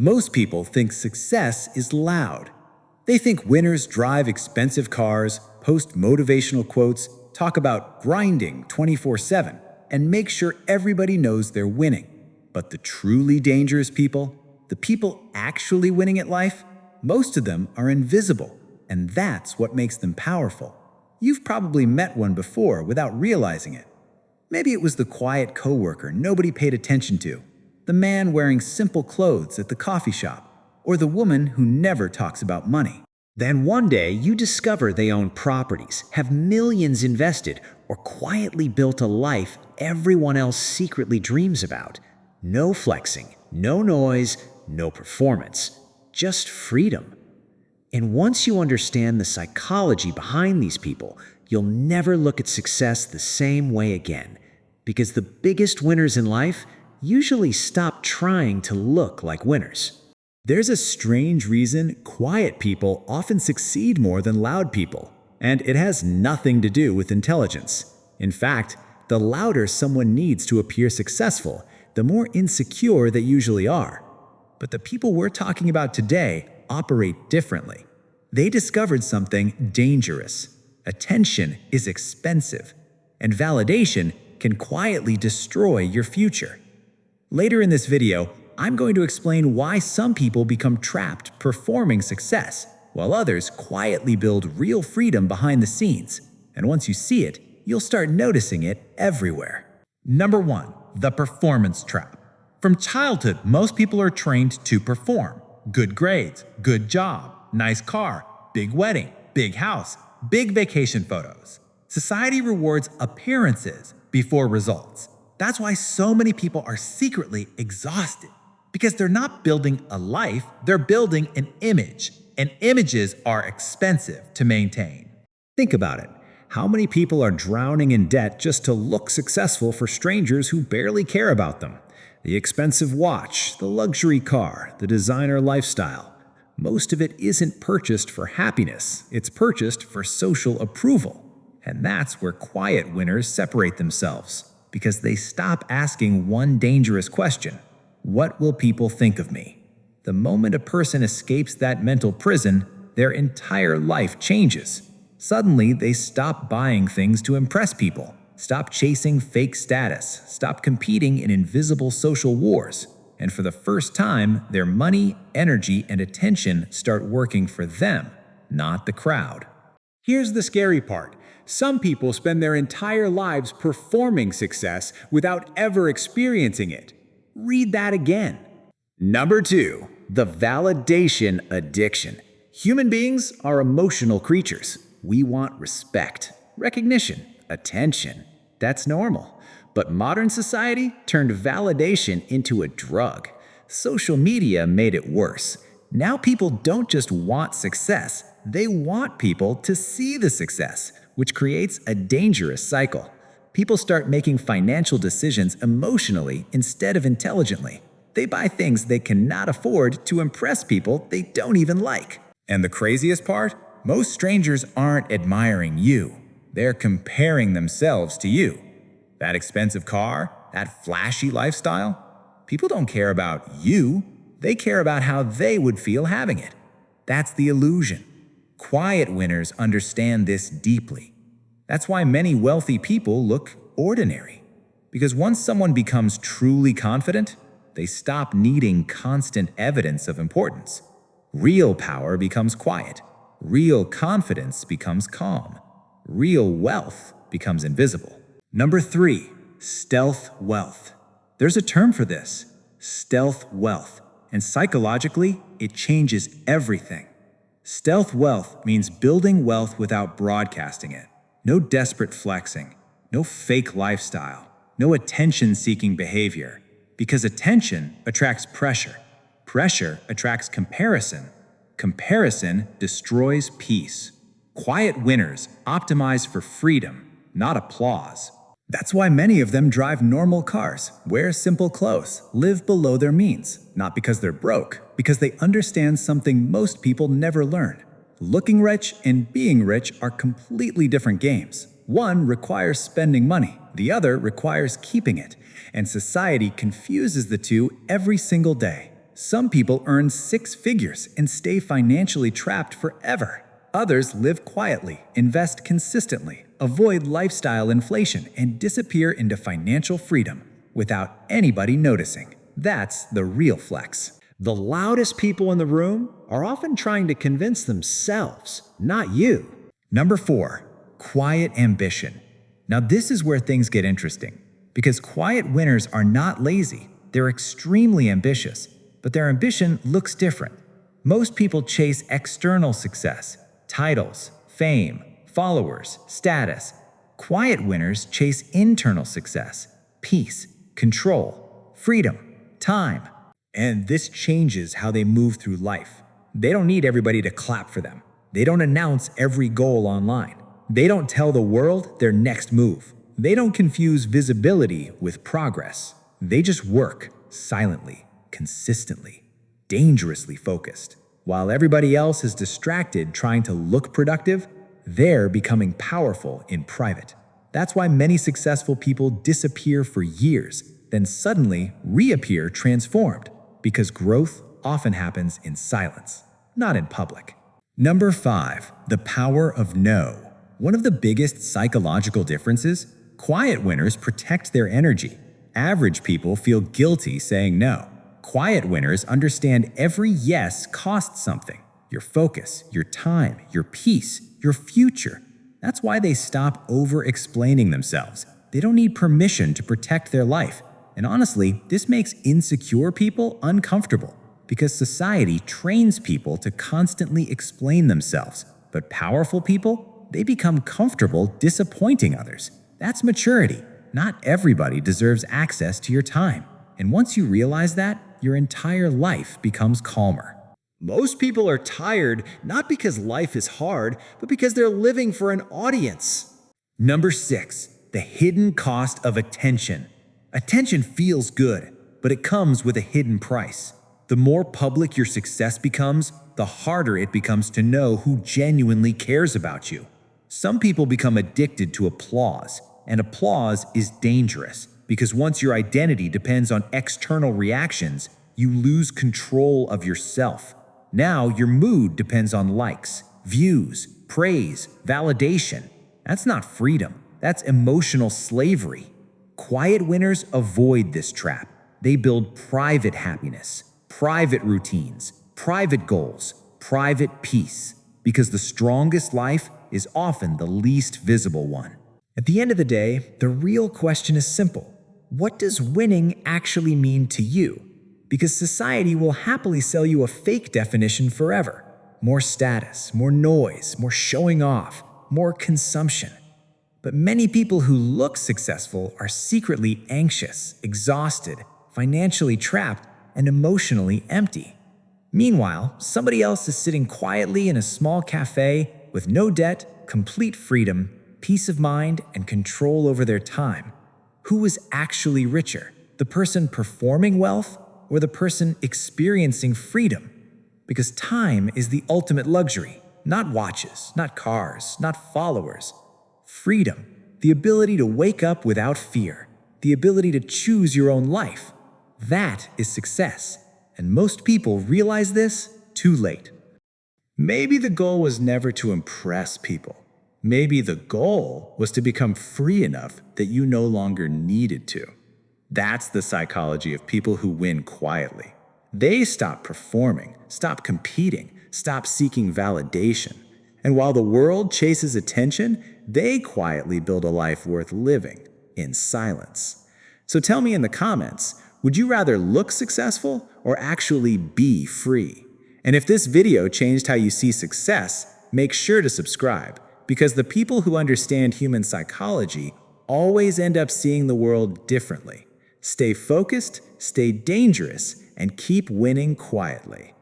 Most people think success is loud. They think winners drive expensive cars, post motivational quotes, talk about grinding 24/7, and make sure everybody knows they're winning. But the truly dangerous people, the people actually winning at life, most of them are invisible, and that's what makes them powerful. You've probably met one before without realizing it. Maybe it was the quiet coworker nobody paid attention to, the man wearing simple clothes at the coffee shop, or the woman who never talks about money. Then one day you discover they own properties, have millions invested, or quietly built a life everyone else secretly dreams about. No flexing, no noise, no performance, just freedom. And once you understand the psychology behind these people, you'll never look at success the same way again. Because the biggest winners in life usually stop trying to look like winners. There's a strange reason quiet people often succeed more than loud people, and it has nothing to do with intelligence. In fact, the louder someone needs to appear successful, the more insecure they usually are. But the people we're talking about today operate differently. They discovered something dangerous. Attention is expensive, and validation can quietly destroy your future. Later in this video, I'm going to explain why some people become trapped performing success, while others quietly build real freedom behind the scenes. And once you see it, you'll start noticing it everywhere. Number 1. The performance trap. From childhood, most people are trained to perform. Good grades, good job, nice car, big wedding, big house, big vacation photos. Society rewards appearances before results. That's why so many people are secretly exhausted. Because they're not building a life, they're building an image. And images are expensive to maintain. Think about it. How many people are drowning in debt just to look successful for strangers who barely care about them? The expensive watch, the luxury car, the designer lifestyle. Most of it isn't purchased for happiness, it's purchased for social approval. And that's where quiet winners separate themselves, because they stop asking one dangerous question: what will people think of me? The moment a person escapes that mental prison, their entire life changes. Suddenly, they stop buying things to impress people, stop chasing fake status, stop competing in invisible social wars. And for the first time, their money, energy, and attention start working for them, not the crowd. Here's the scary part. Some people spend their entire lives performing success without ever experiencing it. Read that again. Number 2. The validation addiction. Human beings are emotional creatures. We want respect, recognition, attention. That's normal. But modern society turned validation into a drug. Social media made it worse. Now people don't just want success, they want people to see the success, which creates a dangerous cycle. People start making financial decisions emotionally instead of intelligently. They buy things they cannot afford to impress people they don't even like. And the craziest part? Most strangers aren't admiring you. They're comparing themselves to you. That expensive car, that flashy lifestyle, people don't care about you. They care about how they would feel having it. That's the illusion. Quiet winners understand this deeply. That's why many wealthy people look ordinary. Because once someone becomes truly confident, they stop needing constant evidence of importance. Real power becomes quiet. Real confidence becomes calm. Real wealth becomes invisible. Number 3. Stealth wealth. There's a term for this, stealth wealth, and psychologically, it changes everything. Stealth wealth means building wealth without broadcasting it. No desperate flexing, no fake lifestyle, no attention-seeking behavior. Because attention attracts pressure. Pressure attracts comparison. Comparison destroys peace. Quiet winners optimize for freedom, not applause. That's why many of them drive normal cars, wear simple clothes, live below their means. Not because they're broke, because they understand something most people never learn. Looking rich and being rich are completely different games. One requires spending money, the other requires keeping it. And society confuses the two every single day. Some people earn six figures and stay financially trapped forever. Others live quietly, invest consistently, avoid lifestyle inflation, and disappear into financial freedom without anybody noticing. That's the real flex. The loudest people in the room are often trying to convince themselves, not you. Number 4, quiet ambition. Now this is where things get interesting, because quiet winners are not lazy. They're extremely ambitious, but their ambition looks different. Most people chase external success, titles, fame, followers, status. Quiet winners chase internal success, peace, control, freedom, time. And this changes how they move through life. They don't need everybody to clap for them. They don't announce every goal online. They don't tell the world their next move. They don't confuse visibility with progress. They just work silently, consistently, dangerously focused. While everybody else is distracted trying to look productive, they're becoming powerful in private. That's why many successful people disappear for years, then suddenly reappear transformed, because growth often happens in silence, not in public. Number 5, the power of no. One of the biggest psychological differences: quiet winners protect their energy. Average people feel guilty saying no. Quiet winners understand every yes costs something: your focus, your time, your peace, your future. That's why they stop over-explaining themselves. They don't need permission to protect their life. And honestly, this makes insecure people uncomfortable, because society trains people to constantly explain themselves. But powerful people, they become comfortable disappointing others. That's maturity. Not everybody deserves access to your time. And once you realize that, your entire life becomes calmer. Most people are tired not because life is hard, but because they're living for an audience. Number 6, the hidden cost of attention. Attention feels good, but it comes with a hidden price. The more public your success becomes, the harder it becomes to know who genuinely cares about you. Some people become addicted to applause, and applause is dangerous, because once your identity depends on external reactions, you lose control of yourself. Now your mood depends on likes, views, praise, validation. That's not freedom. That's emotional slavery. Quiet winners avoid this trap. They build private happiness, private routines, private goals, private peace, because the strongest life is often the least visible one. At the end of the day, the real question is simple. What does winning actually mean to you? Because society will happily sell you a fake definition forever. More status, more noise, more showing off, more consumption. But many people who look successful are secretly anxious, exhausted, financially trapped, and emotionally empty. Meanwhile, somebody else is sitting quietly in a small cafe with no debt, complete freedom, peace of mind, and control over their time. Who is actually richer? The person performing wealth or the person experiencing freedom? Because time is the ultimate luxury, not watches, not cars, not followers. Freedom, the ability to wake up without fear, the ability to choose your own life. That is success, and most people realize this too late. Maybe the goal was never to impress people. Maybe the goal was to become free enough that you no longer needed to. That's the psychology of people who win quietly. They stop performing, stop competing, stop seeking validation. And while the world chases attention, they quietly build a life worth living in silence. So tell me in the comments, would you rather look successful or actually be free? And if this video changed how you see success, make sure to subscribe, because the people who understand human psychology always end up seeing the world differently. Stay focused, stay dangerous, and keep winning quietly.